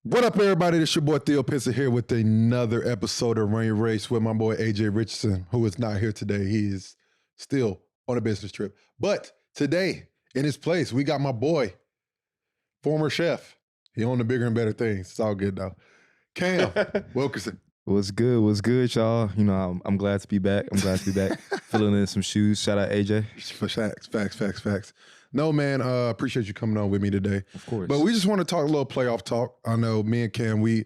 What up, everybody? This your boy Theo Pinson here with another episode of Run Your Race with my boy AJ Richardson, who is not here today. He is still on a business trip. But today, in his place, we got my boy, former chef. He on the bigger and better things. It's all good though. Cam Wilkerson. What's good? What's good, y'all? You know, I'm glad to be back. Filling in some shoes. Shout out AJ. Facts. No, man, appreciate you coming on with me today. Of course. But we just want to talk a little playoff talk. I know me and Cam, we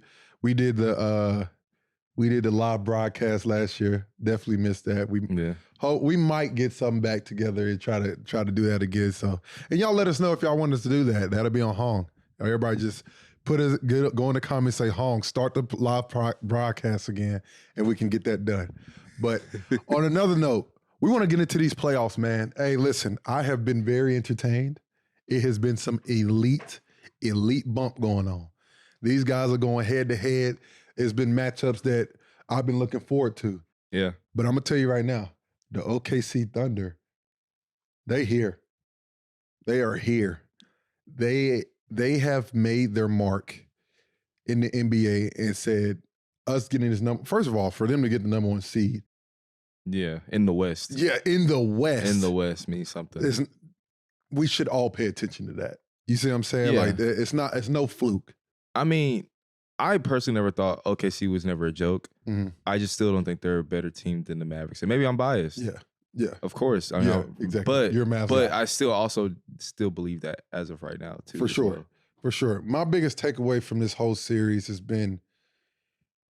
did the live broadcast last year. Definitely missed that. We might get something back together and try to do that again. So, and y'all let us know if y'all want us to do that. That'll be on Hong. Everybody just go in the comments, say Hong, start the live broadcast again, and we can get that done. But on another note, we want to get into these playoffs, man. Hey, listen, I have been very entertained. It has been some elite bump going on. These guys are going head to head. It's been matchups that I've been looking forward to. Yeah. But I'm going to tell you right now, the OKC Thunder, they here. They are here. They have made their mark in the NBA and said, us getting this number, first of all, for them to get the number one seed. Yeah, in the West. Yeah, in the West. In the West means something. We should all pay attention to that. You see what I'm saying? Yeah. Like, it's no fluke. I mean, I personally never thought OKC was never a joke. Mm-hmm. I just still don't think they're a better team than the Mavericks. And maybe I'm biased. Yeah. Of course. I mean, exactly. But you're a Mavs But guy. I still believe that as of right now, too. For sure. My biggest takeaway from this whole series has been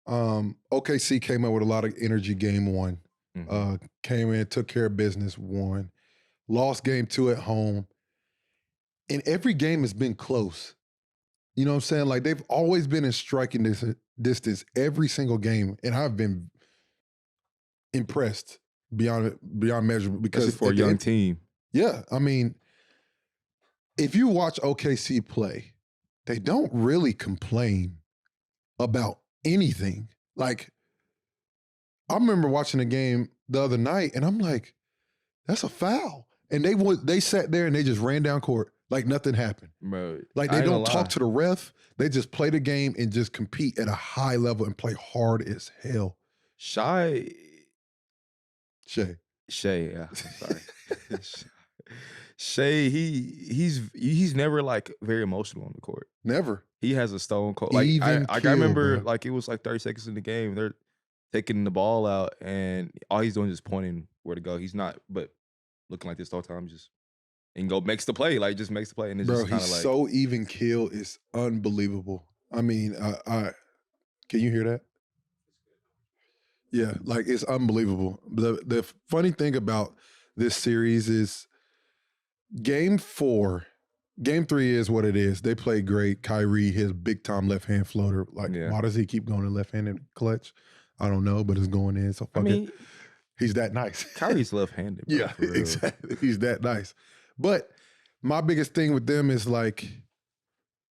OKC came out with a lot of energy game one. Mm-hmm. Came in, took care of business, won. Lost game two at home. And every game has been close. You know what I'm saying? Like, they've always been in striking distance every single game. And I've been impressed beyond measure. Because for a young team. Yeah. I mean, if you watch OKC play, they don't really complain about anything. Like, I remember watching a game the other night, and I'm like, that's a foul. And they sat there and they just ran down court like nothing happened. Bro, like, they don't talk to the ref. They just play the game and just compete at a high level and play hard as hell. Shai, yeah. Sorry. Shai, he's never like very emotional on the court. Never. He has a stone cold. Like I remember, bro. Like it was like 30 seconds in the game. They're taking the ball out, and all he's doing is pointing where to go. He's not, but looking like this the whole time, and makes the play. Like just makes the play, and it's just kind of like so even keel is unbelievable. I mean, I can you hear that? Yeah, like it's unbelievable. The funny thing about this series is game 4. Game 3 is what it is. They play great. Kyrie, his big time left hand floater. Like, why does he keep going to left handed clutch? I don't know, but it's going in. So fuck it. He's that nice. Kyrie's left handed. Yeah, exactly. He's that nice. But my biggest thing with them is like,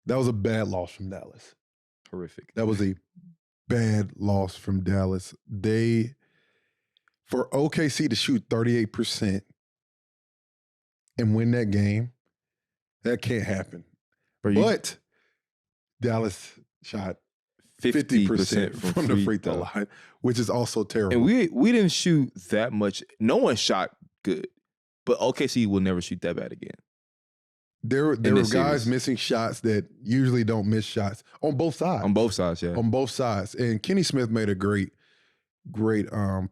that was a bad loss from Dallas. Horrific. That was a bad loss from Dallas. For OKC to shoot 38% and win that game, that can't happen. But Dallas shot 50% from the free throw line, which is also terrible. And we didn't shoot that much. No one shot good, but OKC will never shoot that bad again. There were guys missing shots that usually don't miss shots on both sides. On both sides, yeah. On both sides. And Kenny Smith made a great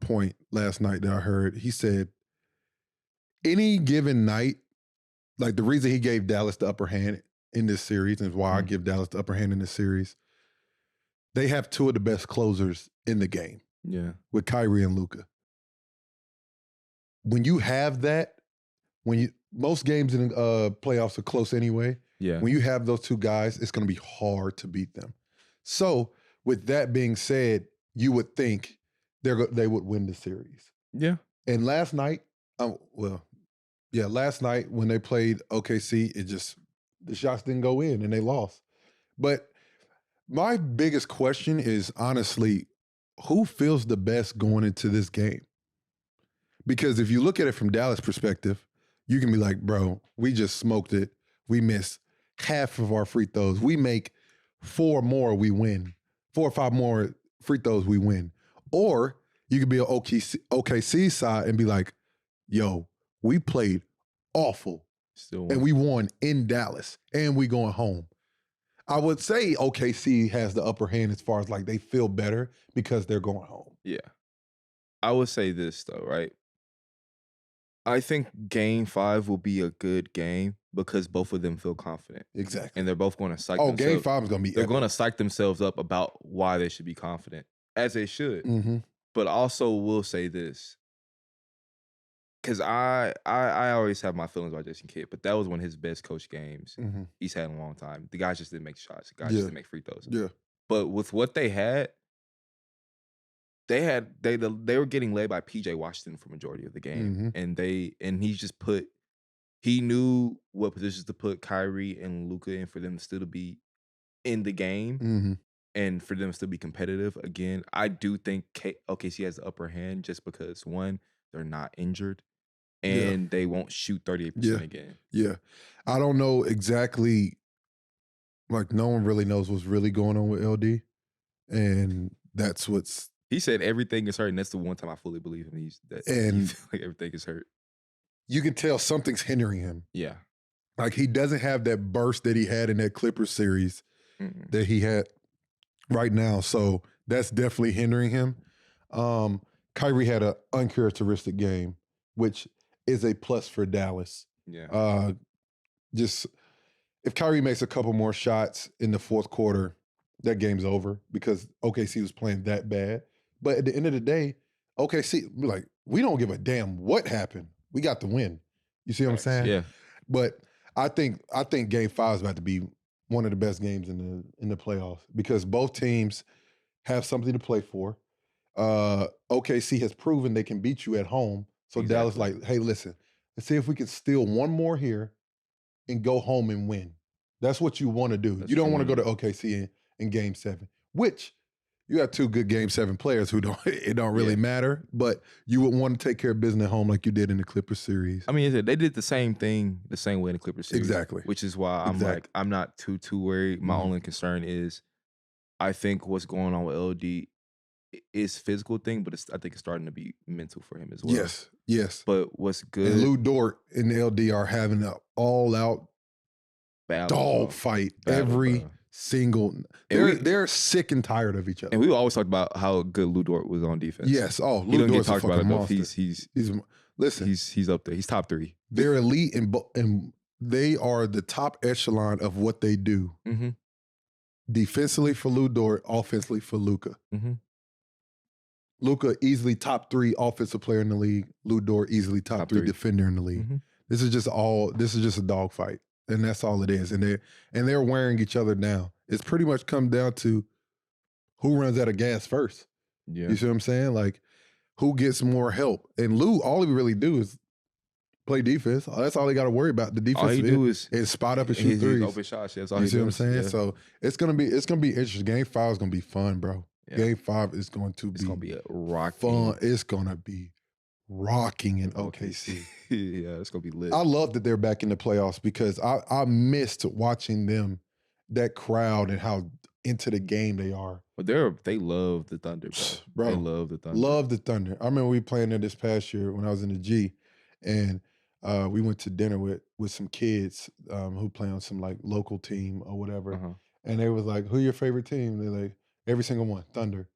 point last night that I heard. He said, any given night, like the reason he gave Dallas the upper hand in this series, and why I give Dallas the upper hand in this series, they have two of the best closers in the game. Yeah. With Kyrie and Luka. When you have that, most games in playoffs are close anyway. Yeah. When you have those two guys, it's going to be hard to beat them. So, with that being said, you would think they would win the series. Yeah. And last night, last night when they played OKC, the shots didn't go in and they lost. But my biggest question is, honestly, who feels the best going into this game? Because if you look at it from Dallas' perspective, you can be like, bro, we just smoked it. We missed half of our free throws. We make 4 more, we win. 4 or 5 more free throws, we win. Or you could be an OKC side and be like, yo, we played awful. And we won in Dallas. And we going home. I would say OKC has the upper hand as far as like they feel better because they're going home. Yeah. I would say this though, right? I think Game 5 will be a good game because both of them feel confident. Exactly. And they're both going to psych themselves. Game 5 is going to be They're going to psych themselves up about why they should be confident, as they should. Mm-hmm. But also will say this, because I always have my feelings about Jayson Kidd, but that was one of his best coach games he's had in a long time. The guys just didn't make shots. The guys just didn't make free throws. Yeah. But with what they had, they were getting led by PJ Washington for majority of the game, and he knew what positions to put Kyrie and Luka in for them still to be in the game and for them to still be competitive. Again, I do think OKC has the upper hand just because one, they're not injured, and they won't shoot 38% again. Yeah, I don't know exactly. Like no one really knows what's really going on with LD, and that's what's. He said everything is hurt, and that's the one time I fully believe him. He feel like everything is hurt. You can tell something's hindering him. Yeah. Like he doesn't have that burst that he had in that Clippers series that he had right now. So that's definitely hindering him. Kyrie had an uncharacteristic game, which is a plus for Dallas. Yeah. Just if Kyrie makes a couple more shots in the fourth quarter, that game's over because OKC was playing that bad. But at the end of the day, OKC, like, we don't give a damn what happened. We got the win. You see what I'm saying? Yeah. But I think Game 5 is about to be one of the best games in the playoffs because both teams have something to play for. OKC has proven they can beat you at home. So exactly. Dallas like, hey, listen, let's see if we can steal one more here and go home and win. That's what you want to do. You don't want to go to OKC in Game 7, which you have 2 good Game 7 players who it don't really matter, but you would want to take care of business at home like you did in the Clippers series. I mean, they did the same thing the same way in the Clippers series. Exactly. Which is why I'm not too worried. My only concern is I think what's going on with LD is physical thing, but I think it's starting to be mental for him as well. Yes. But what's good? And Lou Dort and LD are having an all-out dog fight every single. They're sick and tired of each other. And we always talked about how good Lou Dort was on defense. Yes. Oh, Lou Dort's a fucking monster. He's up there. He's top 3. They're elite and they are the top echelon of what they do. Defensively for Lou Dort, offensively for Luka. Luka easily top 3 offensive player in the league. Lou Dort easily top 3 defender in the league. This is just a dogfight. And that's all it is. And they're wearing each other down. It's pretty much come down to who runs out of gas first. Yeah. You see what I'm saying? Like, who gets more help? And Lou, all he really do is play defense. That's all he got to worry about. The defense all he do is spot up and shoot threes. Open shots. That's all you he see does. What I'm saying? Yeah. So it's gonna be interesting. Game 5 is gonna be fun, bro. Yeah. Game 5 is going to be rocking. Fun. It's gonna be rocking in OKC. Yeah, it's gonna be lit. I love that they're back in the playoffs because I missed watching them, that crowd and how into the game they are. But they love the Thunder, bro. They love the Thunder. Love the Thunder. I remember we playing there this past year when I was in the G, and we went to dinner with some kids who play on some like local team or whatever, and they was like, "Who your favorite team?" They're like, "Every single one, Thunder.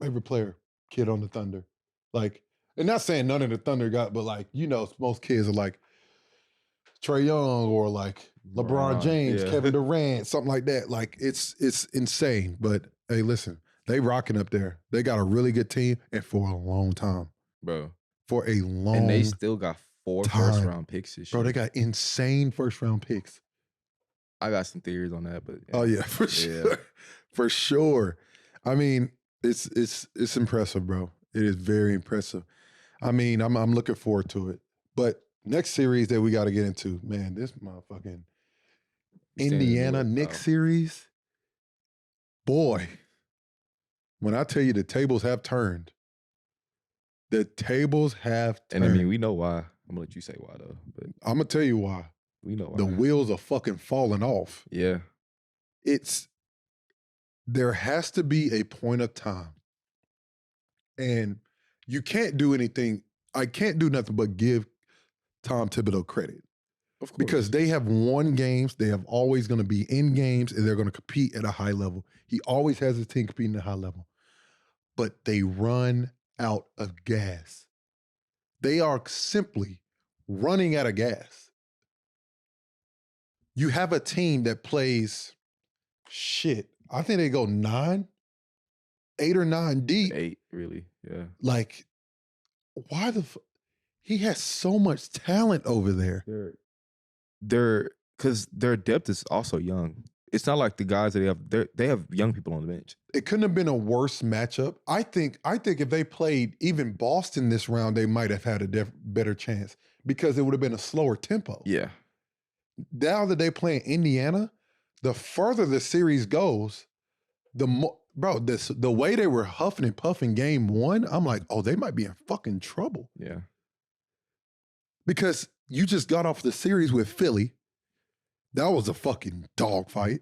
Every player, kid on the Thunder." Like, and not saying none of the Thunder got, but like, you know, most kids are like Trae Young or like LeBron James, Kevin Durant, something like that. Like, it's insane. But hey, listen, they rocking up there. They got a really good team, and for a long time, bro. For a long time. And they still got 4 first-round picks this year. Bro, they got insane first-round picks. I got some theories on that, but oh yeah, for sure, for sure. I mean, it's impressive, bro. It is very impressive. I mean, I'm looking forward to it. But next series that we got to get into, man, this motherfucking Indiana Knicks series, boy. When I tell you the tables have turned, the tables have turned. And I mean, we know why. I'm gonna let you say why though. But I'm gonna tell you why. We know why. The wheels are fucking falling off. Yeah. It's there has to be a point of time. And you can't do anything. I can't do nothing but give Tom Thibodeau credit. Of course. Because they have won games. They have always going to be in games, and they're going to compete at a high level. He always has his team competing at a high level. But they run out of gas. They are simply running out of gas. You have a team that plays, I think they go 8 or 9 deep. 8, really, yeah. Like, why he has so much talent over there. Because their depth is also young. It's not like the guys that they have young people on the bench. It couldn't have been a worse matchup. I think if they played even Boston this round, they might have had a better chance because it would have been a slower tempo. Yeah. Now that they play in Indiana, the further the series goes, the more, bro, the way they were huffing and puffing game 1, I'm like, oh, they might be in fucking trouble. Yeah. Because you just got off the series with Philly. That was a fucking dogfight.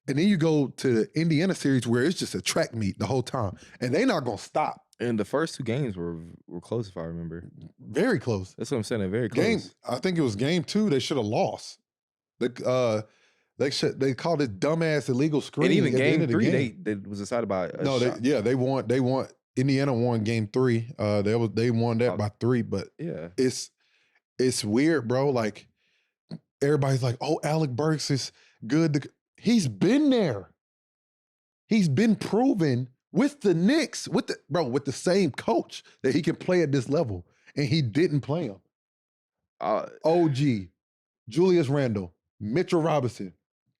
And then you go to the Indiana series where it's just a track meet the whole time. And they're not going to stop. And the first 2 games were close, if I remember. Very close. That's what I'm saying. They're very close. I think it was game 2. They should have lost. They called it dumbass illegal screen. And even game 3, they was decided by a shot. They won. Indiana won game 3. They won that by 3. But yeah, it's weird, bro. Like, everybody's like, oh, Alec Burks is good. He's been there. He's been proven with the Knicks, with the same coach that he can play at this level. And he didn't play him. OG, Julius Randle, Mitchell Robinson,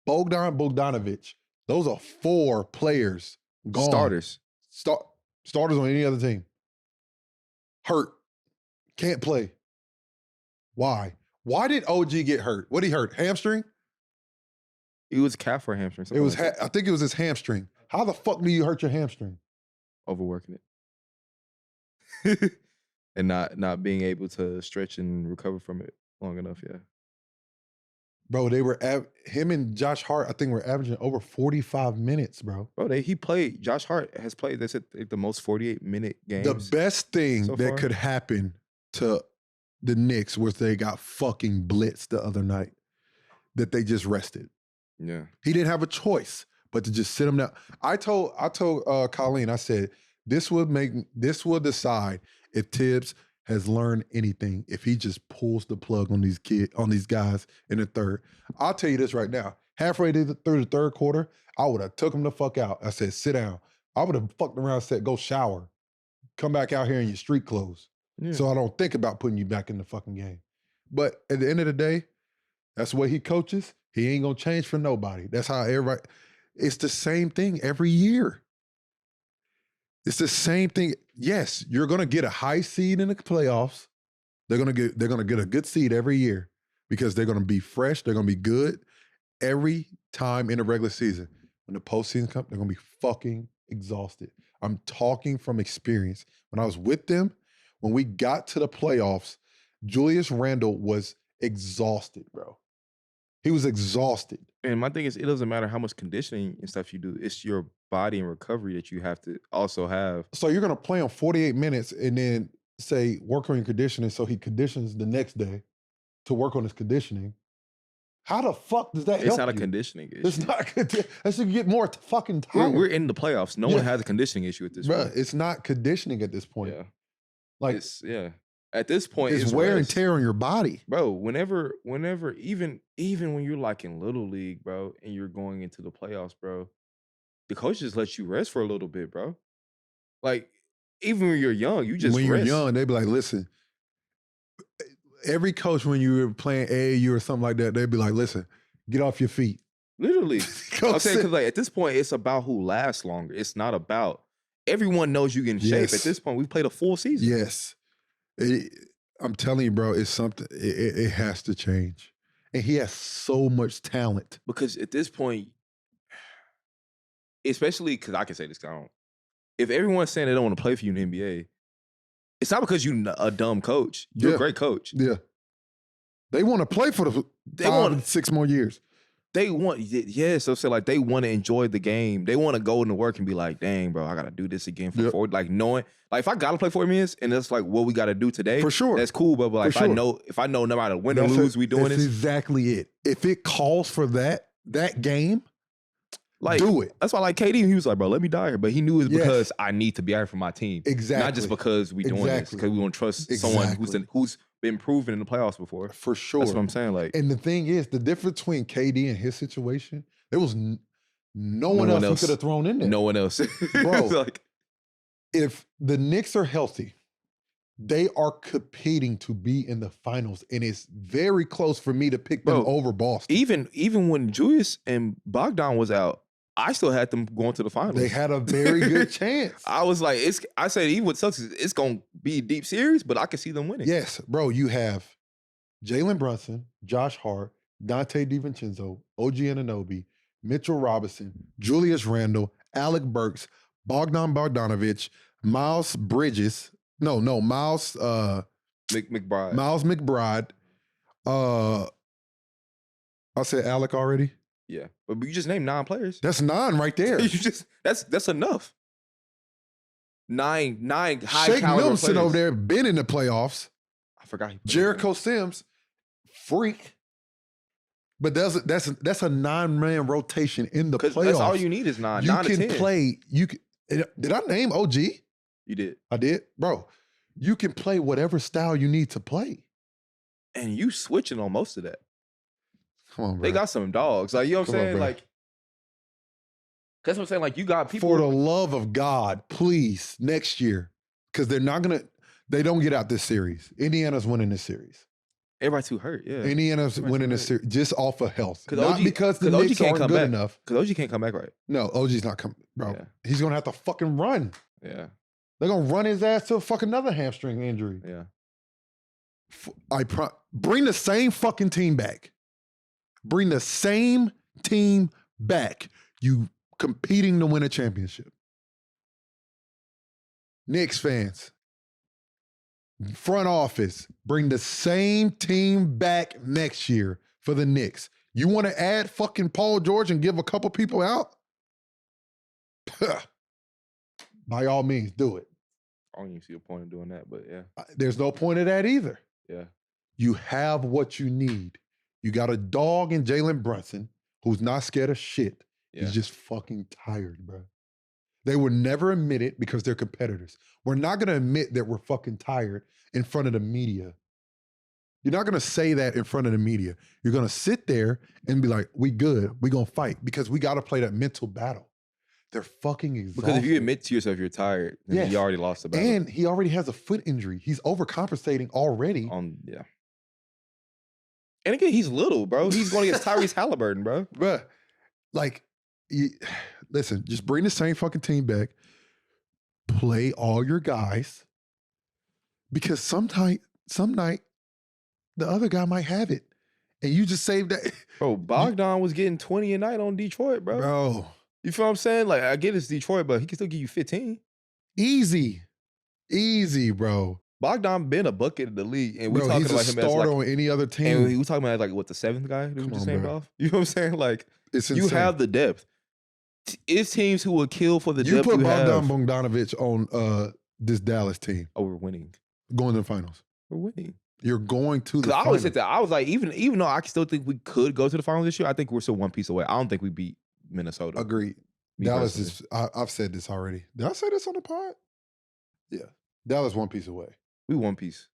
Bogdan Bogdanovic. Those are 4 players gone. Starters. Starters on any other team. Hurt. Can't play. Why? Why did OG get hurt? What did he hurt? Hamstring? It was calf or hamstring. It was. I think it was his hamstring. How the fuck do you hurt your hamstring? Overworking it, and not being able to stretch and recover from it long enough. Yeah, bro. They were him and Josh Hart. I think were averaging over 45 minutes, bro. He played. Josh Hart has played. They said the most 48-minute games. The best thing that could happen to the Knicks was they got fucking blitzed the other night. That they just rested. Yeah. He didn't have a choice but to just sit him down. I told Colleen, I said, this will decide if Tibbs has learned anything if he just pulls the plug on these guys in the third. I'll tell you this right now. Halfway through the third quarter, I would have took him the fuck out. I said, sit down. I would have fucked around and said, go shower. Come back out here in your street clothes. Yeah. So I don't think about putting you back in the fucking game. But at the end of the day, that's the way he coaches. He ain't gonna change for nobody. That's how everybody. It's the same thing every year. It's the same thing. Yes, you're gonna get a high seed in the playoffs. They're gonna get a good seed every year because they're gonna be fresh. They're gonna be good every time in the regular season. When the postseason comes, they're gonna be fucking exhausted. I'm talking from experience. When I was with them, when we got to the playoffs, Julius Randle was exhausted, bro. He was exhausted. And my thing is, it doesn't matter how much conditioning and stuff you do. It's your body and recovery that you have to also have. So you're going to play on 48 minutes and then say, work on your conditioning so he conditions the next day to work on his conditioning. How the fuck does that help you? It's not a conditioning issue. It's not. That should get more fucking tired. We're in the playoffs. No one has a conditioning issue at this point. It's not conditioning at this point. Yeah. Like, at this point, it's wear and tear on your body, bro. Whenever, even when you're like in Little League, bro, and you're going into the playoffs, bro, the coaches let you rest for a little bit, bro. Like, even when you're young, you just when you're young, they be like, listen. Every coach, when you were playing AAU or something like that, they'd be like, listen, get off your feet. Literally, I'm saying because like at this point, it's about who lasts longer. It's not about everyone knows you get in shape. At this point, we've played a full season. Yes. I'm telling you, bro, it's something. It has to change. And he has so much talent. Because at this point, especially because I can say this, if everyone's saying they don't want to play for you in the NBA, it's not because you're a dumb coach. You're a great coach. Yeah. They want to play for the 5 and 6 more years. They want, so like they want to enjoy the game. They want to go into work and be like, dang, bro, I got to do this again for 40. Like knowing, like if I got to play 40 minutes and that's like what we got to do today. For sure. That's cool. But like if I know no matter win or lose, we doing this. That's exactly it. If it calls for that game, like, do it. That's why like KD, he was like, bro, let me die here. But he knew it was because I need to be out here for my team. Exactly. Not just because we doing this. Because we want to trust someone who's been proven in the playoffs before. For sure. That's what I'm saying. Like, and the thing is, the difference between KD and his situation, there was no one else he could have thrown in there. No one else. Bro, like, if the Knicks are healthy, they are competing to be in the finals, and it's very close for me to pick them over Boston. Even when Julius and Bogdan was out, I still had them going to the finals. They had a very good chance. I was like, I said, even what sucks is it's going to be a deep series, but I can see them winning. Yes, bro. You have Jalen Brunson, Josh Hart, Dante DiVincenzo, OG Anunoby, Mitchell Robinson, Julius Randle, Alec Burks, Bogdan Bogdanovic, Miles Bridges. Miles McBride. Miles McBride. I said Alec already. Yeah, but you just named 9 players. That's 9 right there. That's enough. 9 high Shake caliber Milton players over there, been in the playoffs. I forgot. Jericho Sims, freak. But that's a 9-man rotation in the playoffs. That's all you need is 9. You 9 can to 10. play. Did I name OG? You did. I did, bro. You can play whatever style you need to play, and you switching on most of that. Come on, bro. They got some dogs. Like, you know what I'm saying? Like, that's what I'm saying. Like, you got people. For the love of God, please, next year, because they don't get out this series. Indiana's winning this series. Everybody too hurt, yeah. Indiana's winning this series just off of health. Not because the Knicks aren't good enough. Because OG can't come back right. No, OG's not coming, bro. Yeah. He's going to have to fucking run. Yeah. They're going to run his ass to a fucking another hamstring injury. Yeah. Bring the same fucking team back. Bring the same team back. You competing to win a championship. Knicks fans, front office, bring the same team back next year for the Knicks. You want to add fucking Paul George and give a couple people out? By all means, do it. I don't even see a point in doing that, but yeah. There's no point of that either. Yeah. You have what you need. You got a dog in Jalen Brunson who's not scared of shit. Yeah. He's just fucking tired, bro. They would never admit it because they're competitors. We're not going to admit that we're fucking tired in front of the media. You're not going to say that in front of the media. You're going to sit there and be like, we good. We going to fight because we got to play that mental battle. They're fucking exhausted. Because if you admit to yourself you're tired, then you already lost the battle. And he already has a foot injury. He's overcompensating already. Yeah. And again, he's little, bro. He's going against Tyrese Halliburton, bro. Bruh, like, listen, just bring the same fucking team back. Play all your guys. Because some night, the other guy might have it. And you just saved that. Bro, Bogdan was getting 20 a night on Detroit, bro. Bro. You feel what I'm saying? Like, I get it's Detroit, but he can still give you 15. Easy, bro. Bogdan been a bucket in the league, and we talking about him as like on any other team. And we talking about like what the 7th guy who just named off. You know what I'm saying? Like, you have the depth. It's teams who will kill for the depth. You put Bogdan Bogdanovic on this Dallas team. Oh, we're winning. Going to the finals. We're winning. You're going to the finals. I always said that. I was like, even though I still think we could go to the finals this year, I think we're still one piece away. I don't think we beat Minnesota. Agreed. Dallas is. I've said this already. Did I say this on the pod? Yeah. Dallas one piece away. We one piece.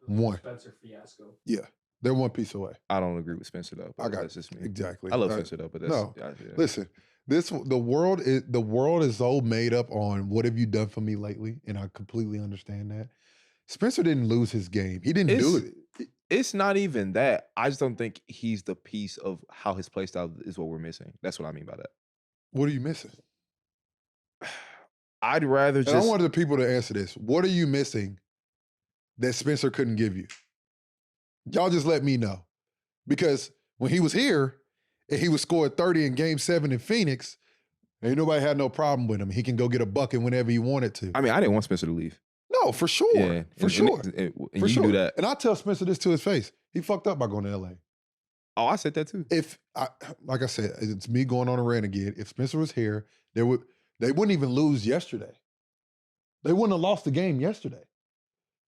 One. Spencer fiasco. Yeah. They're one piece away. I don't agree with Spencer though. I got that's just me. Exactly. I love Spencer though, but that's no. Yeah. Listen, the world is so made up on what have you done for me lately, and I completely understand that. Spencer didn't lose his game. He didn't do it. It's not even that. I just don't think he's the piece of how his play style is what we're missing. That's what I mean by that. What are you missing? I'd rather just. And I wanted the people to answer this. What are you missing that Spencer couldn't give you? Y'all just let me know. Because when he was here and he was scored 30 in Game 7 in Phoenix, ain't nobody had no problem with him. He can go get a bucket whenever he wanted to. I mean, I didn't want Spencer to leave. No, for sure. Yeah, for sure. And for you sure. do that. And I tell Spencer this to his face. He fucked up by going to LA. Oh, I said that too. Like I said, it's me going on a rant again. If Spencer was here, they wouldn't even lose yesterday. They wouldn't have lost the game yesterday.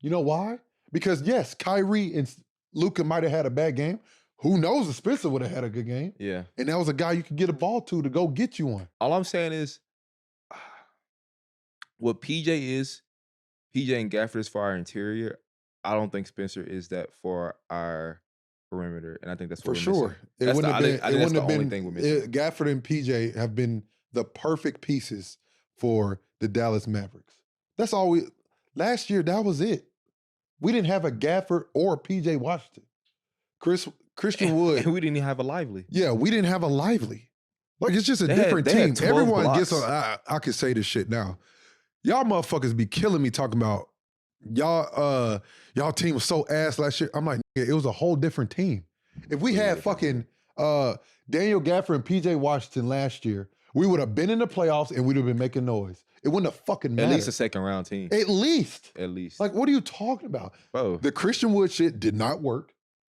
You know why? Because yes, Kyrie and Luka might have had a bad game. Who knows if Spencer would have had a good game? Yeah. And that was a guy you could get a ball to go get you one. All I'm saying is what PJ and Gafford is for our interior. I don't think Spencer is that for our perimeter. And I think that's what for sure. It wouldn't have been Gafford and PJ have been the perfect pieces for the Dallas Mavericks. That's all last year, that was it. We didn't have a Gafford or a PJ Washington. Christian Wood. And we didn't even have a Lively. Yeah, we didn't have a Lively. Like, it's just a different team. Everyone gets on. I can say this shit now. Y'all motherfuckers be killing me talking about y'all team was so ass last year. I'm like, it was a whole different team. If we had fucking Daniel Gafford and PJ Washington last year, we would have been in the playoffs and we'd have been making noise. It wouldn't have fucking mattered. At least a second round team. At least. Like, what are you talking about? Bro. The Christian Wood shit did not work.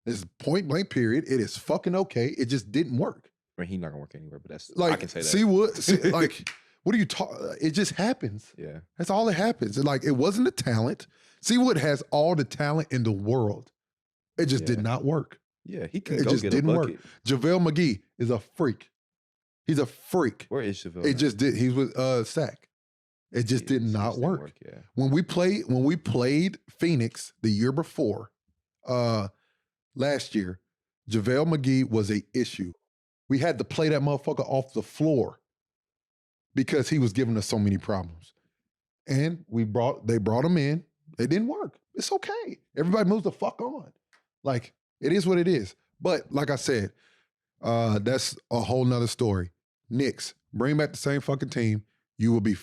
It's point blank period. It is fucking okay. It just didn't work. I mean, he's not gonna work anywhere, but that's like, I can say that. Like, what are you talking? It just happens. Yeah. That's all that happens. Like, it wasn't the talent. Seawood has all the talent in the world. It just did not work. Yeah, he can go get a bucket. Work. JaVale McGee is a freak. He's a freak. Where is JaVale? It just did. He was Sac. It just did not work. Yeah. When we played Phoenix the year before, last year, JaVale McGee was an issue. We had to play that motherfucker off the floor because he was giving us so many problems. And they brought him in. It didn't work. It's okay. Everybody moves the fuck on. Like, it is what it is. But like I said, that's a whole nother story. Knicks, bring back the same fucking team. You will be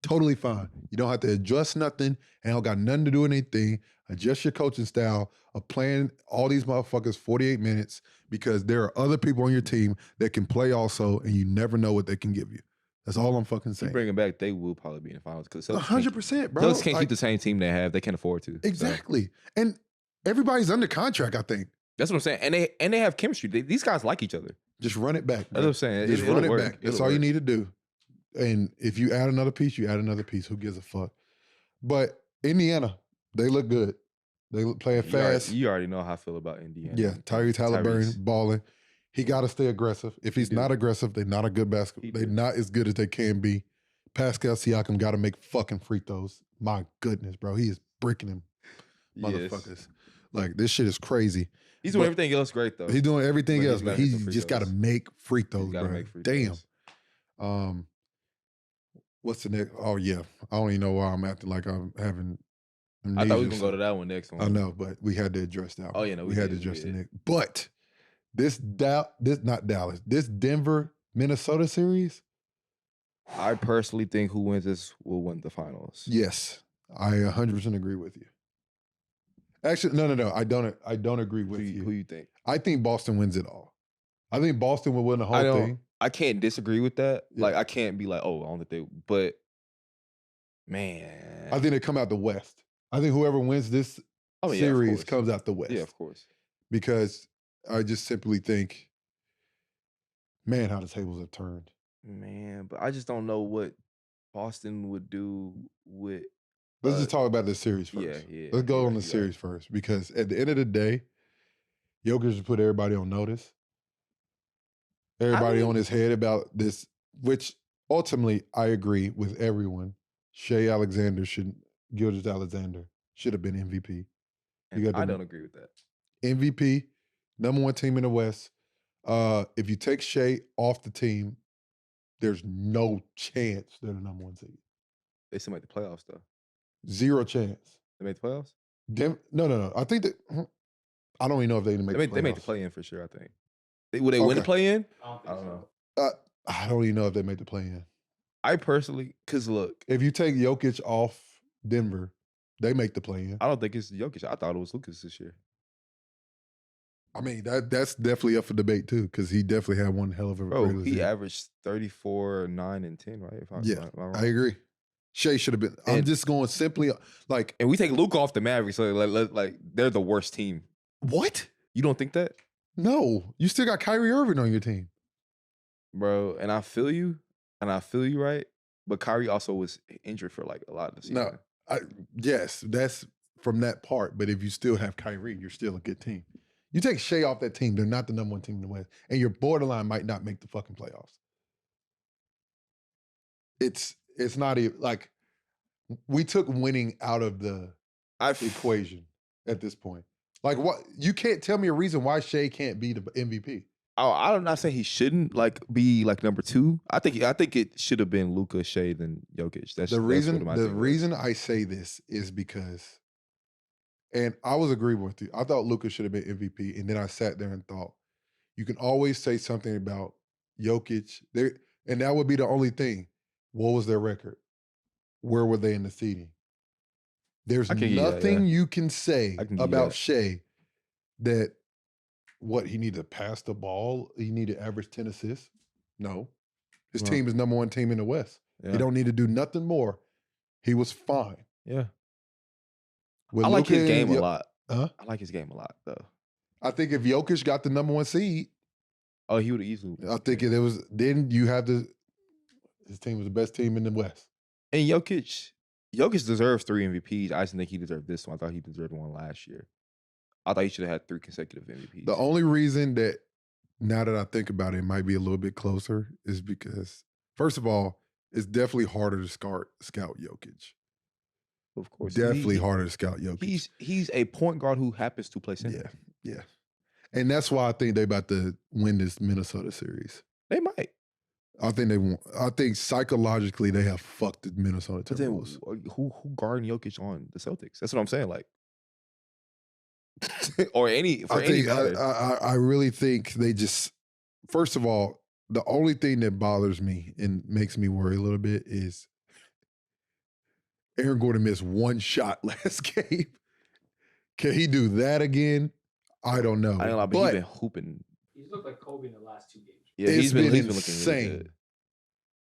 totally fine. You don't have to adjust nothing. And don't got nothing to do with anything. Adjust your coaching style of playing all these motherfuckers 48 minutes because there are other people on your team that can play also, and you never know what they can give you. That's all I'm fucking saying. You bring them back, they will probably be in the finals. 100%, bro. Celtics can't keep the same team they have. They can't afford to. Exactly. So. And everybody's under contract, I think. That's what I'm saying. And they have chemistry. These guys like each other. Just run it back. Bro. That's what I'm saying. Just run it back. That's all you need to do. And if you add another piece, you add another piece. Who gives a fuck? But Indiana, they look good. They look playing fast. You already know how I feel about Indiana. Yeah, Tyrese Halliburton balling. He got to stay aggressive. If he's not aggressive, they're not a good basketball. They're not as good as they can be. Pascal Siakam got to make fucking free throws. My goodness, bro. He is bricking them motherfuckers. Like, this shit is crazy. He's doing everything else great, though. He's doing everything else, but he just got to make free throws, bro. Damn. What's the next? Oh, yeah. I don't even know why I'm acting like I'm having amnesia. I thought we were going to go to that one next one. I know, but we had to address that one. Oh, yeah, no, we had to address the next. But this Denver, Minnesota series, I personally think who wins this will win the finals. Yes, I 100% agree with you. Actually, no. I don't agree with you. Who you think? I think Boston wins it all. I think Boston will win the whole thing. I can't disagree with that. Yeah. Like, I can't be like, oh, I don't think they. But man, I think they come out the West. I think whoever wins this series comes out the West. Yeah, of course. Because I just simply think, man, how the tables have turned. Man, but I just don't know what Boston would do with. Let's just talk about this series first. Yeah. Let's go on the series first, because at the end of the day, Jokic has put everybody on notice. Everybody on his head about this, which ultimately I agree with everyone. Gilgeous Alexander should have been MVP. I don't agree with that. MVP, number one team in the West. If you take Shai off the team, there's no chance they're the number one seed. They still make the playoffs, though. Zero chance. They made the playoffs? No. I think that I don't even know if they make the playoffs. They made the play-in for sure, I think. Would they win the play-in? I don't know. I don't even know if they made the play-in. I personally, because look. If you take Jokic off Denver, they make the play-in. I don't think it's Jokic. I thought it was Lucas this year. I mean, that's definitely up for debate, too, because he definitely had one hell of a regular season. He averaged 34, 9, and 10, right? I agree. Shai should have been. I'm just going simply like. And we take Luka off the Mavericks, so like they're the worst team. What? You don't think that? No, you still got Kyrie Irving on your team, bro. And I feel you, right. But Kyrie also was injured for like a lot of the season. No, yes, that's from that part. But if you still have Kyrie, you're still a good team. You take Shai off that team, they're not the number one team in the West, and your borderline might not make the fucking playoffs. It's not even like we took winning out of the equation at this point. Like what? You can't tell me a reason why Shai can't be the MVP. Oh, I'm not saying he shouldn't like be like number 2. I think it should have been Luka, Shai, then Jokic. That's the reason I say this is because, and I was agreeing with you. I thought Luka should have been MVP, and then I sat there and thought, you can always say something about Jokic there, and that would be the only thing. What was their record? Where were they in the seeding? There's nothing you can say about Shai that what he needed to pass the ball, he needed to average 10 assists. No. His team is number one team in the West. Yeah. He don't need to do nothing more. He was fine. Yeah. I like his game a lot. I like his game a lot, though. I think if Jokic got the number 1 seed, he would have easily. I think it was. Then you have his team was the best team in the West. And Jokic deserves 3 MVPs. I just think he deserved this one. I thought he deserved one last year. I thought he should have had 3 consecutive MVPs. The only reason that, now that I think about it, might be a little bit closer is because, first of all, it's definitely harder to scout Jokic. Of course. Definitely harder to scout Jokic. He's a point guard who happens to play center. Yeah. And that's why I think they're about to win this Minnesota series. They might. I think they won't. I think psychologically they have fucked the Minnesota Timberwolves. Who guarding Jokic on the Celtics? That's what I'm saying. Like, or any. I really think they just. First of all, the only thing that bothers me and makes me worry a little bit is Aaron Gordon missed 1 shot last game. Can he do that again? I don't know. I don't know, but he's been hooping. He's looked like Kobe in the last 2 games. Yeah, he's been looking insane. Really good.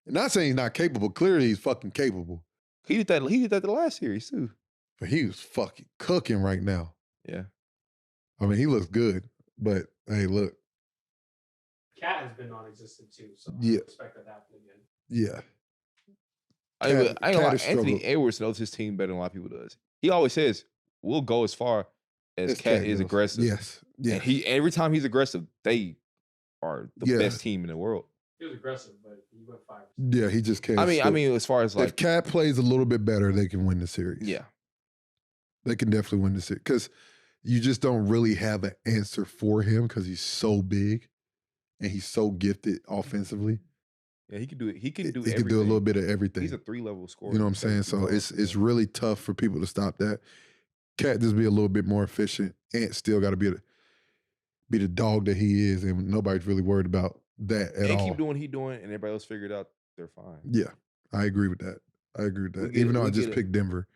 Not saying he's not capable. Clearly, he's fucking capable. He did that the last series too. But he was fucking cooking right now. Yeah. I mean, he looks good, but hey, look. Cat has been non-existent too, so I expect that to happen again. Yeah. I ain't gonna lie, Anthony Edwards knows his team better than a lot of people does. He always says, we'll go as far as Cat is aggressive. Yes. And every time he's aggressive, they are the best team in the world. He was aggressive, but he went 5. Yeah, he just can't. I mean, as far as like, if Cat plays a little bit better, they can win the series. Yeah, they can definitely win the series because you just don't really have an answer for him because he's so big and he's so gifted offensively. Yeah, he can do it. He can do. He can do a little bit of everything. He's a 3-level scorer. You know what I'm saying? So it's really tough for people to stop that. Cat just be a little bit more efficient. Ant still got to be the dog that he is, and nobody's really worried about that at all. And keep doing what he's doing, and everybody else figure it out. They're fine. Yeah, I agree with that. Even though I just picked Denver,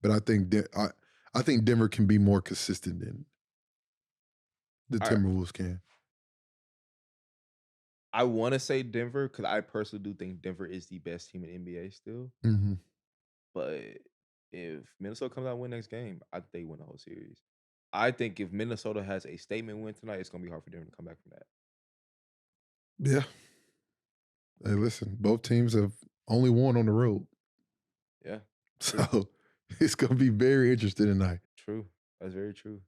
but I think I think Denver can be more consistent than the Timberwolves can. I want to say Denver because I personally do think Denver is the best team in the NBA still. Mm-hmm. But if Minnesota comes out and win next game, I think they win the whole series. I think if Minnesota has a statement win tonight, it's going to be hard for Denver to come back from that. Yeah. Hey, listen, both teams have only won on the road. Yeah. So it's going to be very interesting tonight. True. That's very true.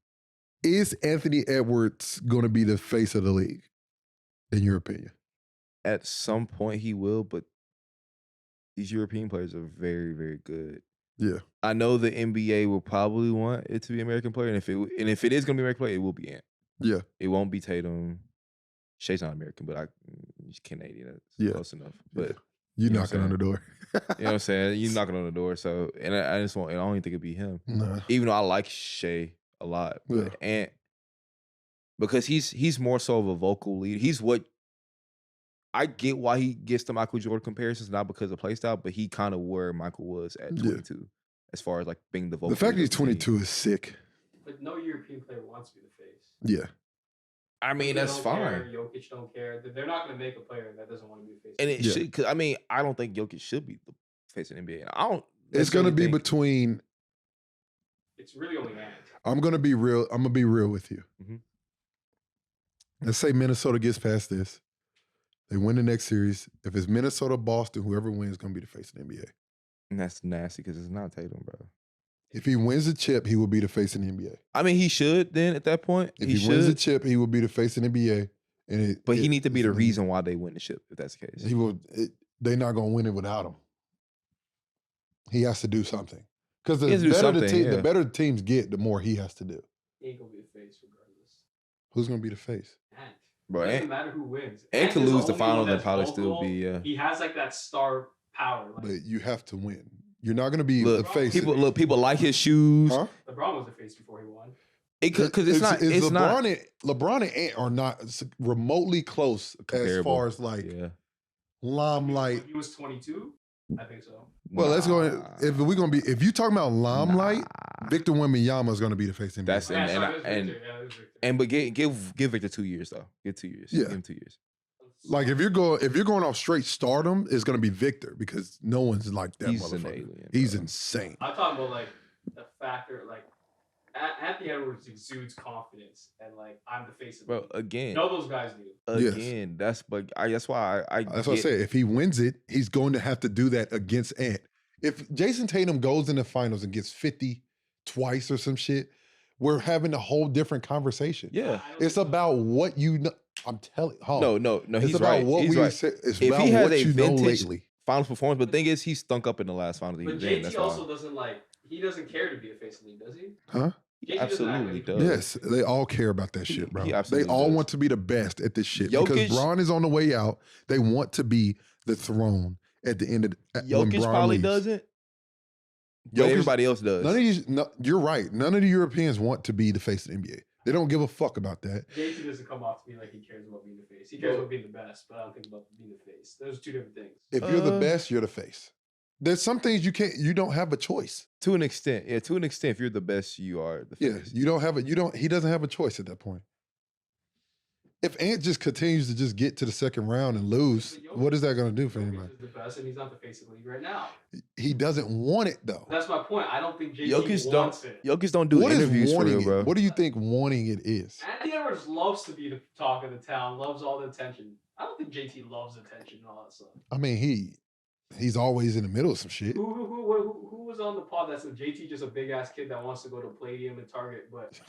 Is Anthony Edwards going to be the face of the league, in your opinion? At some point he will, but these European players are very, very good. Yeah. I know the NBA will probably want it to be an American player, and if it is going to be an American player, it will be Ant. Yeah. It won't be Tatum. Shai's not American, but he's Canadian. That's close enough. But you knocking on the door. You know what I'm saying? You knocking on the door. So, and I just want. I don't even think it'd be him. Nah. Even though I like Shai a lot, but Ant, because he's more so of a vocal leader. He's what I get why he gets the Michael Jordan comparisons, not because of play style, but he kind of where Michael was at 22, as far as like being the vocal. The fact that he's 22 is sick. But no European player wants to be the face. Yeah. I mean, that's fine. Jokic don't care. They're not going to make a player that doesn't want to be the face. And it should, because I mean, I don't think Jokic should be the face of the NBA. I don't. It's going to be between. It's really only Ant. I'm going to be real. I'm going to be real with you. Mm-hmm. Let's say Minnesota gets past this. They win the next series. If it's Minnesota, Boston, whoever wins is going to be the face of the NBA. And that's nasty because it's not Tatum, bro. If he wins the chip, he will be the face of the NBA. I mean, he should then at that point. If he wins the chip, he will be the face of the NBA. But he needs to be the reason why they win the chip, if that's the case. They're not going to win it without him. He has to do something. Because the better the teams get, the more he has to do. He ain't going to be the face regardless. Who's going to be the face? Ant. Bro, it doesn't matter who wins. Ant could lose the finals and probably still be. He has like that star power. Like, but you have to win. You're not going to be the face. People like his shoes. Huh? LeBron was the face before he won. Because it's not. LeBron and Ant are not remotely close as far as limelight. He was 22. I think so. Well, let's go. If you talking about limelight, Victor Wembanyama is going to be the face of the NBA. But give Victor 2 years though. Give 2 years. Yeah. Give him 2 years. Like if you're going off straight stardom, it's going to be Victor because no one's like that. He's motherfucker. An alien, He's insane. I'm talking about like the factor, like Anthony Edwards exudes confidence and like I'm the face of the league. Again, no, those guys do. Again, that's why I. That's what I say. If he wins it, he's going to have to do that against Ant. If Jayson Tatum goes in the finals and gets 50 twice or some shit, we're having a whole different conversation. Yeah, it's about what you know. I'm telling. No. It's he's about right. what he's we right. say. It's if about he has what a you know vintage lately. Finals performance, but the thing is, he stunk up in the last finals. But JT also doesn't like. He doesn't care to be a face of the league, does he? Huh? He absolutely does. Yes, they all care about that shit, bro. They all want to be the best at this shit. Jokic, because Bron is on the way out. They want to be the throne at the end of the Jokic probably doesn't. But everybody else does. You're right. None of the Europeans want to be the face of the NBA. They don't give a fuck about that. JT doesn't come off to me like he cares about being the face. He cares about being the best, but I don't think about being the face. Those are two different things. If you're the best, you're the face. There's some things you don't have a choice. To an extent. Yeah, to an extent, if you're the best, you are the face. Yeah, he doesn't have a choice at that point. If Ant just continues to just get to the second round and lose, what is that going to do for anybody? He's the best, and he's not the face of the league right now. He doesn't want it though. That's my point. I don't think JT wants it. Jokic don't do interviews for real, bro. What do you think wanting it is? Anthony Edwards loves to be the talk of the town, loves all the attention. I don't think JT loves attention and all that stuff. I mean, he's always in the middle of some shit. Who was on the pod that said JT just a big ass kid that wants to go to Palladium and Target, but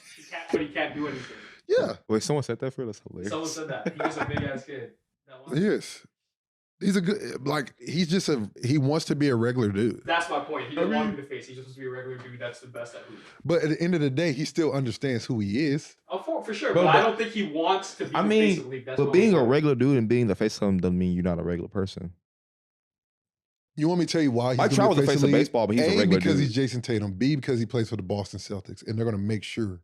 he can't do anything. Yeah. Wait, someone said that for us? That's hilarious. Someone said that. He's just a big ass kid. Yes. He's a good, he wants to be a regular dude. That's my point. He doesn't want to be the face. He just wants to be a regular dude that's the best at hoop. But at the end of the day, he still understands who he is. Oh, for sure. But I don't think he wants to be the face of the league. But being a regular dude and being the face of something doesn't mean you're not a regular person. You want me to tell you why he's Mike Trout was the face of baseball, but he's a regular because dude. he's Jayson Tatum. B, because he plays for the Boston Celtics, and they're going to make sure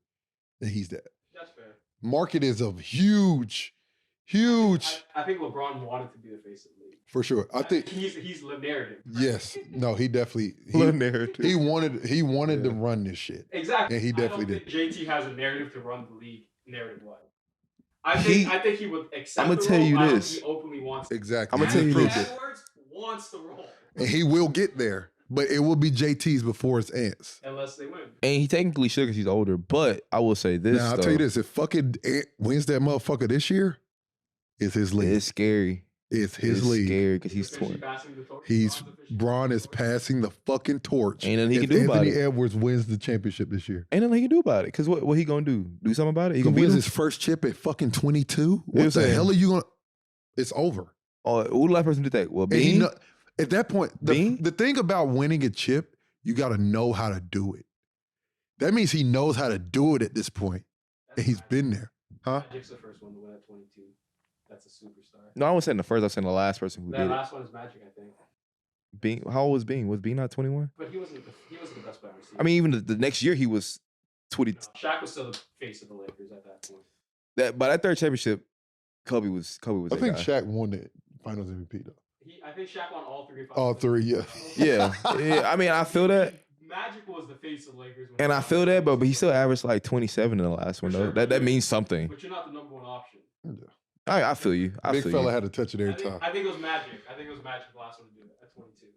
that he's that. That's fair. Market is of huge. I think LeBron wanted to be the face of the league. For sure. I think he's the narrative. Yes. No, he definitely narrative. He wanted to run this shit. Exactly. And he definitely did. JT has a narrative to run the league narrative wise. I think he would accept. I'm gonna tell you this. He openly wants to. Exactly. I'm gonna tell you this. Edwards wants the role. And he will get there, but it will be JT's before it's Ant's. Unless they win. And he technically should because he's older, but I will say this. Now, I'll tell you this. If fucking Ant wins that motherfucker this year, it's his league. It's scary. It's his league. It's scary because he's 20. Bron is passing the fucking torch. Ain't nothing he can do about it. Anthony Edwards wins the championship this year. Ain't nothing he can do about it. Because what he gonna do? Do something about it? He wins his first chip at fucking 22? What the hell are you gonna... It's over. Oh, who the last person did that? Well, Bean? At that point, the thing about winning a chip, you got to know how to do it. That means he knows how to do it at this point. And he's been there. Huh? Magic's the first one to win at 22. That's a superstar. No, I wasn't saying the first. I was saying the last person who did it. That last one is Magic, I think. Bean, how old was Bean? Was Bean not 21? But he wasn't the best player. I mean, even the next year he was 20. No, Shaq was still the face of the Lakers at that point. By that third championship, Kobe was. I think Shaq won the Finals MVP though. I think Shaq won all three. All three, yeah. yeah. I mean, I feel that. Magic was the face of the Lakers. And I feel that, but he still averaged like 27 in the last one, though. That means something. But you're not the number one option. Yeah. I feel you. Big fella had to touch it every time. I think it was Magic. The last one to do it at 22.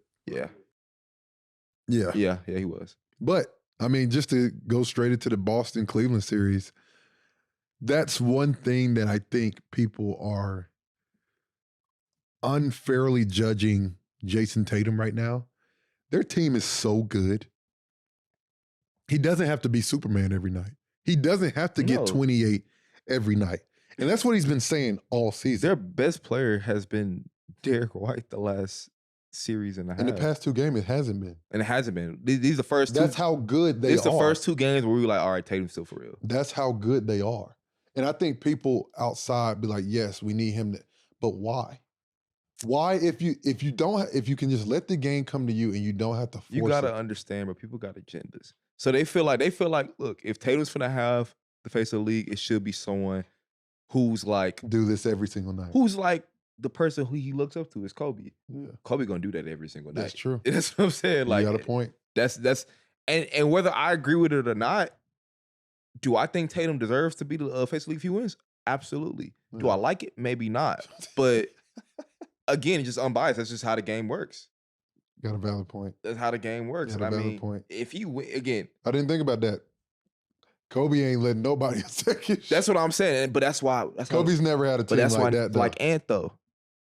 Yeah. Yeah, he was. But, I mean, just to go straight into the Boston-Cleveland series, That's one thing that I think people are unfairly judging Jayson Tatum right now. Their team is so good. He doesn't have to be Superman every night. He doesn't have to get 28 every night. And that's what he's been saying all season. Their best player has been Derek White the last series and a half. In the past 2 games, it hasn't been. And it hasn't been. These are the first two. That's how good they are. It's the first 2 games where we were like, all right, Tatum's still for real. That's how good they are. And I think people outside be like, yes, we need him. But why? Why, if you can just let the game come to you and you don't have to force it? You gotta understand, bro. People got agendas. So they feel like, look, if Tatum's finna have the face of the league, it should be someone who's like do this every single night. Who's like the person who he looks up to is Kobe. Yeah. Kobe gonna do that every single night. That's true. That's what I'm saying. Like, you got a point. That's and whether I agree with it or not, do I think Tatum deserves to be the face of the league if he wins? Absolutely. Yeah. Do I like it? Maybe not. But again, it's just unbiased. That's just how the game works. Got a valid point. That's how the game works. And I mean, point. If he win again, I didn't think about that. Kobe ain't letting nobody take it. That's what I'm saying. But that's why Kobe's never had a team like that. Though. Like Ant though,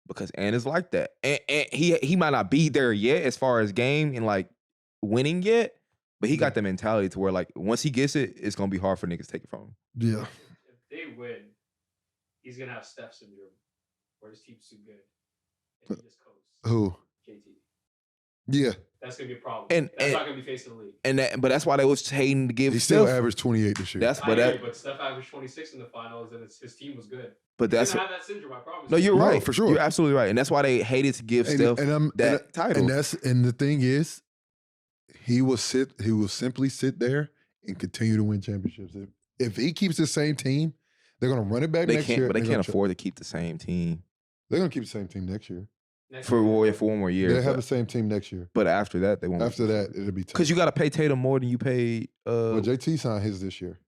because Ant is like that. And he might not be there yet as far as game and like winning yet, but he got the mentality to where like once he gets it, it's gonna be hard for niggas to take it from him. Yeah. If they win, he's gonna have Steph syndrome, where his team's too good, and he just coasts. Who? JT. Yeah. That's gonna be a problem. And that's not gonna be facing the league. But that's why they was hating to give. He still averaged 28 this year. But Steph averaged 26 in the finals, and his team was good. But that's have that syndrome. I promise. No, you're right. No, for sure. You're absolutely right, and that's why they hated to give Steph that title. And the thing is, he will simply sit there and continue to win championships. If he keeps the same team, they're gonna run it back next year. But they can't afford to keep the same team. They're gonna keep the same team next year. For one more year. They'll have the same team next year. But after that, they won't. After that, it'll be tough. Because you got to pay Tatum more than you paid. Well, JT signed his this year.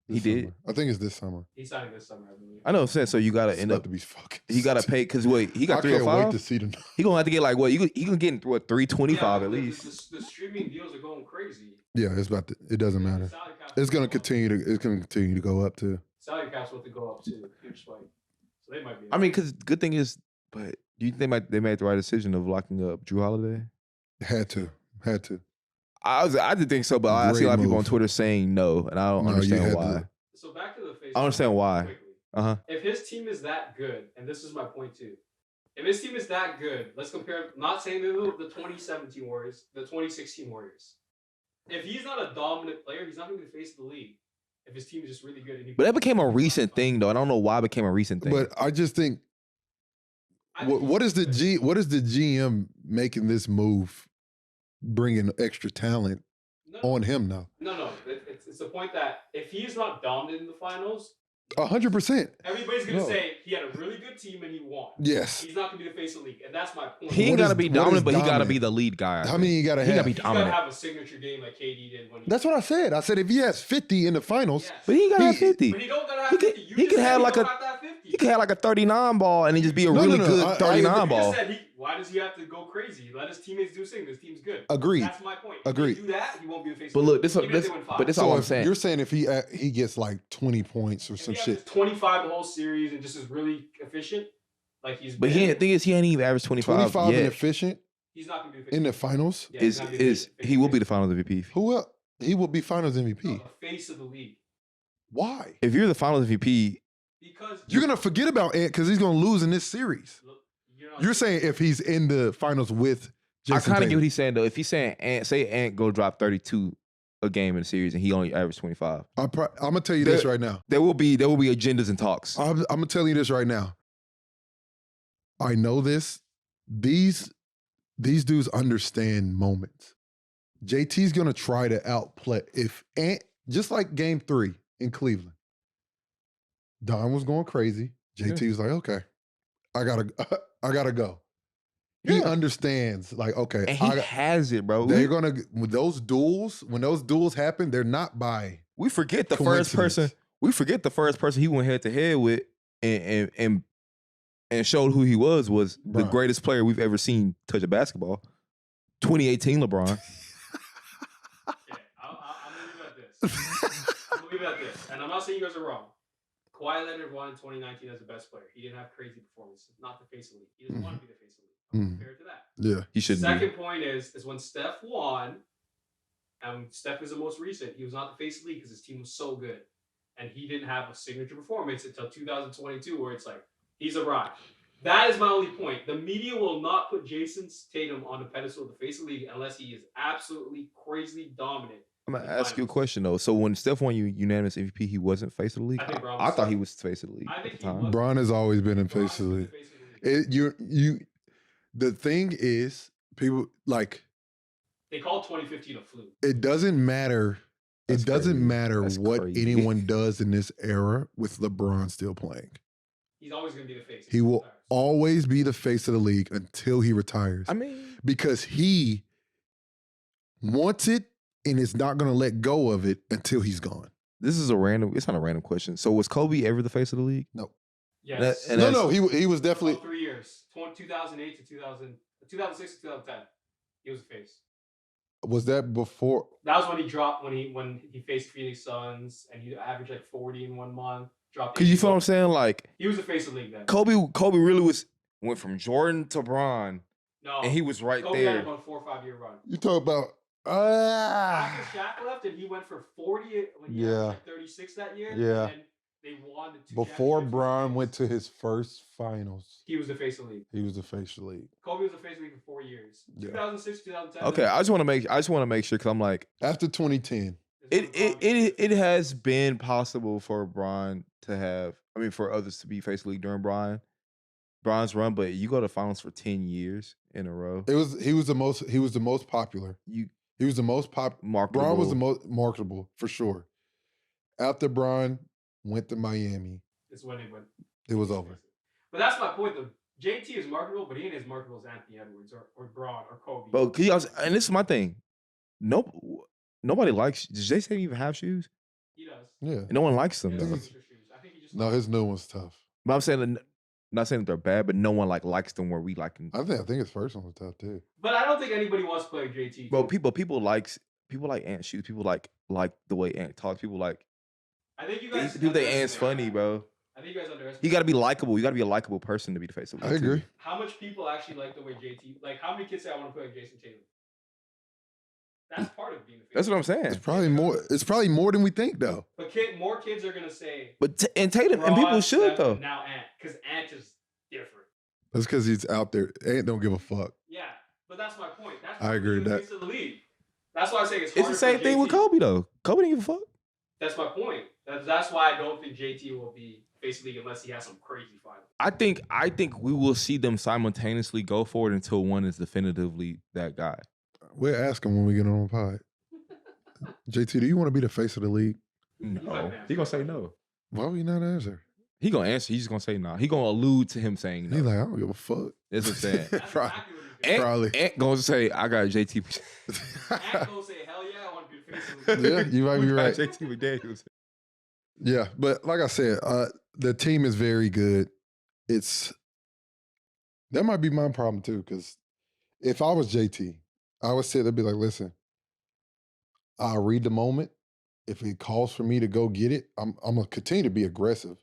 He did? I think it's this summer. He signed this summer, I believe. I know what I'm saying. So you got to end up. To be fucking. He got to pay, because wait, he got 305? I can't wait to see them. He going to have to get like, what? He going to get 325 at least. The streaming deals are going crazy. Yeah, it doesn't matter. It's going to continue to go up too. Salary cap's what to go up to. Huge spike. So they might be. I mean, because good thing is, but do you think they made the right decision of locking up Drew Holiday? Had to. I did think so, but I see a lot of people on Twitter saying no, and I don't understand why. So back to the face. I don't understand why. If his team is that good, and this is my point too, if his team is that good, let's compare. Not saying the 2017 Warriors, the 2016 Warriors. If he's not a dominant player, he's not going to be the face of the league. If his team is just really good, but that became a recent thing, though. I don't know why it became a recent thing. But I just think. What is the GM making this move, bringing extra talent on him now? No. It's the point that if he's not dominant in the finals, 100%. Everybody's gonna say he had a really good team and he won. Yes. He's not gonna be the face of the league, and that's my point. He ain't gotta be dominant, but he gotta be the lead guy. How many you gotta have? He gotta have a signature game like KD did when. That's what I said. I said if he has 50 in the finals, yes. But he gotta have 50. But he don't gotta have 50. He could have like he could have like a 39 ball and he just be a really good 39 ball. Why does he have to go crazy? Let his teammates do his thing. His team's good. Agreed. That's my point. Agreed. If he do that, he won't be the face. But look, this is all I'm saying. You're saying if he gets like 20 points or some shit, 25 the whole series and just is really efficient, like he's. But the thing is, he ain't even averaged 25. 25 and efficient. He's not gonna be in the finals. Yeah, he will be the Finals MVP. Who else? He will be Finals MVP. No, the face of the league. Why? If you're the Finals MVP, because you're gonna forget about Ant because he's gonna lose in this series. Look, you're saying if he's in the finals with Jayson I kind of Tatum. get what he's saying though. If he's saying Ant go drop 32 a game in the series and he only averaged 25. I'm gonna tell you this right now. There will be agendas and talks. I'm gonna tell you this right now. I know this. These dudes understand moments. JT's gonna try to outplay if Ant, just like Game 3 in Cleveland. Don was going crazy. JT was like, okay, I gotta go. He understands, like, okay. And he has it, bro. They're gonna, when those duels happen, they're not by We forget the first person he went head to head with and showed who he was the greatest player we've ever seen touch a basketball. 2018 LeBron. I'm gonna leave it at this. And I'm not saying you guys are wrong. Kawhi Leonard won in 2019 as the best player. He didn't have crazy performances. Not the face of the league. He doesn't want to be the face of the league. Compared to that. Yeah, he should. Second point is when Steph won, and Steph is the most recent. He was not the face of the league because his team was so good, and he didn't have a signature performance until 2022, where it's like he's arrived. That is my only point. The media will not put Jayson Tatum on the pedestal of the face of the league unless he is absolutely crazily dominant. I'm gonna ask you a question though. So when Steph won unanimous MVP, he wasn't face of the league. I thought he was face of the league. I think Bron has always been in face of the league. The thing is, people like they call 2015 a fluke. It doesn't matter. It doesn't matter what anyone does in this era with LeBron still playing. He's always going to be the face. He will always be the face of the league until he retires. I mean, because he wants it and is not going to let go of it until he's gone. This is it's not a random question. So was Kobe ever the face of the league? No. Yes. No, he was definitely 3 years. 2008 to 2006 to 2010. He was the face. Was that before? That was when he dropped when he faced Phoenix Suns and he averaged like 40 in 1 month. Cause you feel what I'm saying? Like he was the face of the league then. Kobe really went from Jordan to Bron. No, and he was right Kobe there. Had a 4 or 5 year run. You talk about after Shaq left and he went for 40 when he had like 36 that year. Yeah. And they won the 2 before Bron went to his first finals. He was the face of the league. He was the face of the league. Kobe was the face of the league for 4 years. Yeah. 2006, 2010. Okay, I just want to make sure because I'm like after 2010. It has been possible for Bron to have, for others to be face of the league during Bron's run, but you go to finals for 10 years in a row. He was the most popular. He was the most marketable. Bron was the most marketable for sure. After Bron went to Miami, it's when it went. It was over. But that's my point though. JT is marketable, but he ain't as marketable as Anthony Edwards or Bron or Kobe. But and this is my thing. Nobody likes. Does Jayson even have shoes? He does. Yeah. And no one likes them. I think he just no, his new one's tough. But I'm saying, not saying that they're bad, but no one likes them where we like them. I think his first one was tough too. But I don't think anybody wants to play JT. Bro, people like Ant shoes. People like the way Ant talks. People like. I think you guys. People think Ant's funny, bro. I think you guys underestimate. You got to be likable. You got to be a likable person to be the face of the league. I agree. How much people actually like the way JT? Like, how many kids say I want to play like Jayson Tatum? That's part of being the face. That's what I'm saying. It's probably more. It's probably more than we think, though. But more kids are gonna say. But Tatum and people should though. Now Ant, because Ant is different. That's because he's out there. Ant don't give a fuck. Yeah, but that's my point. That's I agree with that. Face of the league. That's why I say it's the same thing with Kobe though. Kobe didn't give a fuck. That's my point. That's why I don't think JT will be face of the league unless he has some crazy final. I think we will see them simultaneously go forward until one is definitively that guy. We'll ask him when we get on the pod. JT, do you want to be the face of the league? No. He gonna say no. Why would he not answer? He gonna answer. He's just gonna say no. He gonna allude to him saying no. He's like, I don't give a fuck. That's what I'm saying. Probably. Ant gonna say, I got JT. Ant gonna say, hell yeah, I want to be the face of the league. Yeah, you might be right. JT McDaniels. Yeah, but like I said, the team is very good. That might be my problem too, because if I was JT, I would sit there and be like, listen, I'll read the moment. If it calls for me to go get it, I'm going to continue to be aggressive.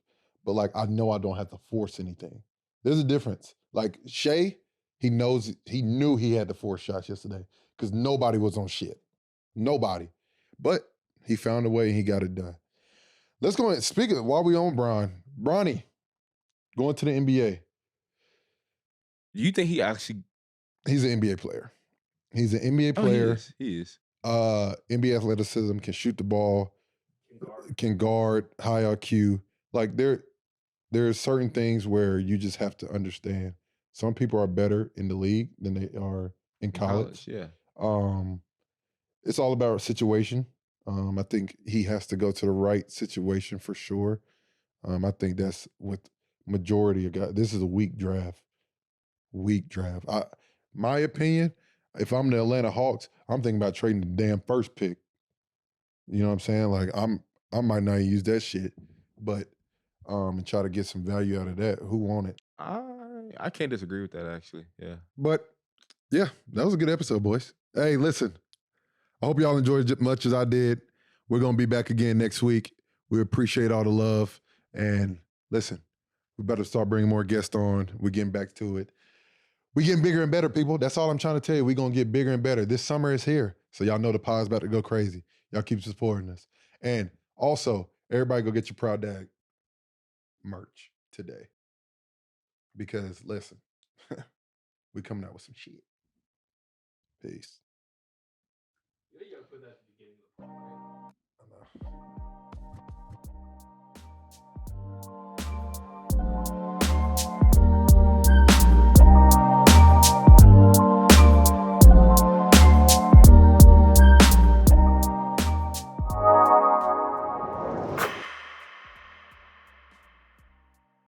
But like, I know I don't have to force anything. There's a difference. Like Shai, he knew he had to force shots yesterday because nobody was on shit. Nobody. But he found a way and he got it done. Let's go ahead. Speaking of, while we on Bronny, going to the NBA. Do you think he's an NBA player? He's an NBA player. He is. NBA athleticism, can shoot the ball, can guard, high IQ. Like there are certain things where you just have to understand. Some people are better in the league than they are in college. Yeah. It's all about situation. I think he has to go to the right situation for sure. I think that's with majority of guys. This is a weak draft. My opinion, if I'm the Atlanta Hawks, I'm thinking about trading the damn first pick. You know what I'm saying? Like I might not use that shit, but and try to get some value out of that. Who want it? I can't disagree with that actually. Yeah. But yeah, that was a good episode, boys. Hey, listen. I hope y'all enjoyed as much as I did. We're gonna be back again next week. We appreciate all the love. And listen, we better start bringing more guests on. We're getting back to it. We getting bigger and better, people. That's all I'm trying to tell you. We're going to get bigger and better. This summer is here. So y'all know the pod's about to go crazy. Y'all keep supporting us. And also, everybody go get your Proud Dad merch today. Because listen, we coming out with some shit. Peace. You gotta put that at the beginning of the pod, right? I know.